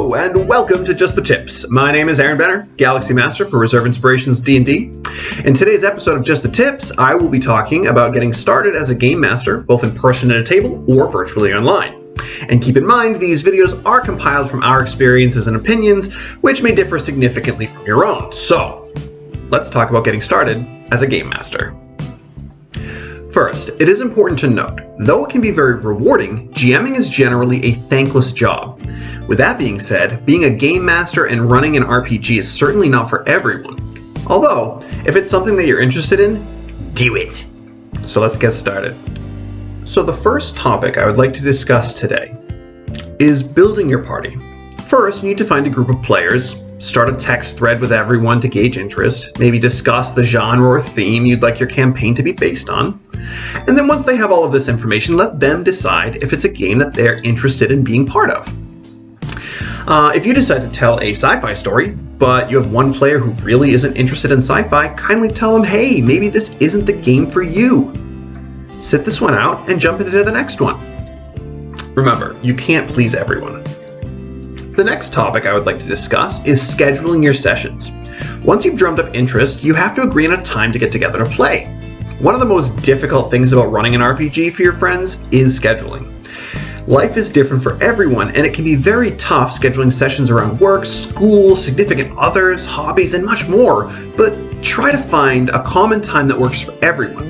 Hello and welcome to Just the Tips. My name is Aaron Benner, Galaxy Master for Reserve Inspirations D&D. In today's episode of Just the Tips, I will be talking about getting started as a game master, both in person at a table or virtually online. And keep in mind, these videos are compiled from our experiences and opinions, which may differ significantly from your own. So, let's talk about getting started as a game master. First, it is important to note, though it can be very rewarding, GMing is generally a thankless job. With that being said, being a game master and running an RPG is certainly not for everyone. Although, if it's something that you're interested in, do it! So let's get started. So the first topic I would like to discuss today is building your party. First, you need to find a group of players, start a text thread with everyone to gauge interest, maybe discuss the genre or theme you'd like your campaign to be based on, and then once they have all of this information, let them decide if it's a game that they're interested in being part of. If you decide to tell a sci-fi story, but you have one player who really isn't interested in sci-fi, kindly tell them, hey, maybe this isn't the game for you. Sit this one out and jump into the next one. Remember, you can't please everyone. The next topic I would like to discuss is scheduling your sessions. Once you've drummed up interest, you have to agree on a time to get together to play. One of the most difficult things about running an RPG for your friends is scheduling. Life is different for everyone, and it can be very tough scheduling sessions around work, school, significant others, hobbies, and much more, but try to find a common time that works for everyone.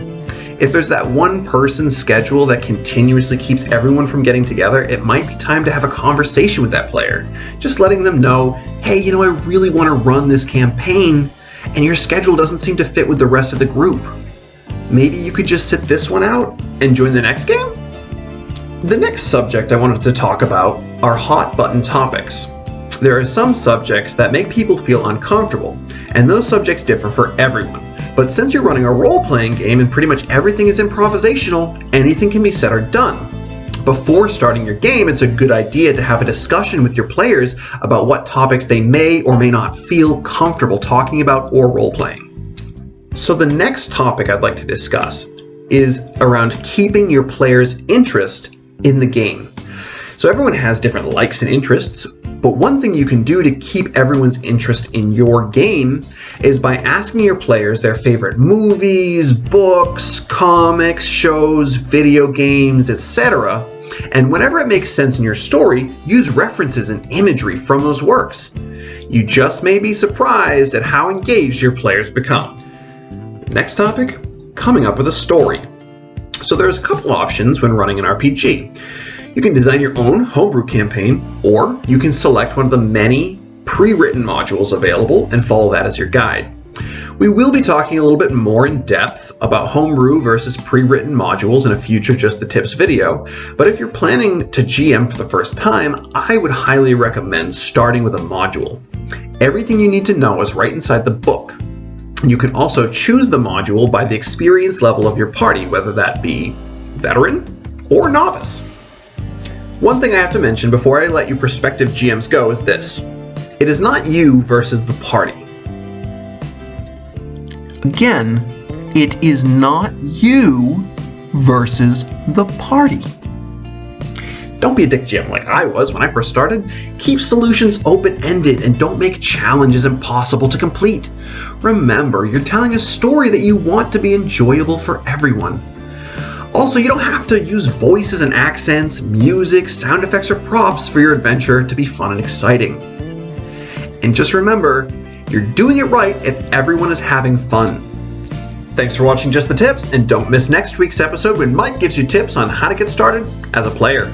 If there's that one person's schedule that continuously keeps everyone from getting together, it might be time to have a conversation with that player. Just letting them know, hey, I really want to run this campaign, and your schedule doesn't seem to fit with the rest of the group. Maybe you could just sit this one out and join the next game? The next subject I wanted to talk about are hot button topics. There are some subjects that make people feel uncomfortable, and those subjects differ for everyone. But since you're running a role-playing game and pretty much everything is improvisational, anything can be said or done. Before starting your game, it's a good idea to have a discussion with your players about what topics they may or may not feel comfortable talking about or role-playing. So the next topic I'd like to discuss is around keeping your players' interest in the game. So everyone has different likes and interests, but one thing you can do to keep everyone's interest in your game is by asking your players their favorite movies, books, comics, shows, video games, etc. And whenever it makes sense in your story, use references and imagery from those works. You just may be surprised at how engaged your players become. Next topic, coming up with a story. So there's a couple options when running an RPG. You can design your own homebrew campaign, or you can select one of the many pre-written modules available and follow that as your guide. We will be talking a little bit more in depth about homebrew versus pre-written modules in a future Just the Tips video, but if you're planning to GM for the first time, I would highly recommend starting with a module. Everything you need to know is right inside the book. You can also choose the module by the experience level of your party, whether that be veteran or novice. One thing I have to mention before I let you prospective GMs go is this. It is not you versus the party. Again, it is not you versus the party. Don't be a dick GM like I was when I first started. Keep solutions open-ended and don't make challenges impossible to complete. Remember, you're telling a story that you want to be enjoyable for everyone. Also, you don't have to use voices and accents, music, sound effects, or props for your adventure to be fun and exciting. And just remember, you're doing it right if everyone is having fun. Thanks for watching Just the Tips, and don't miss next week's episode when Mike gives you tips on how to get started as a player.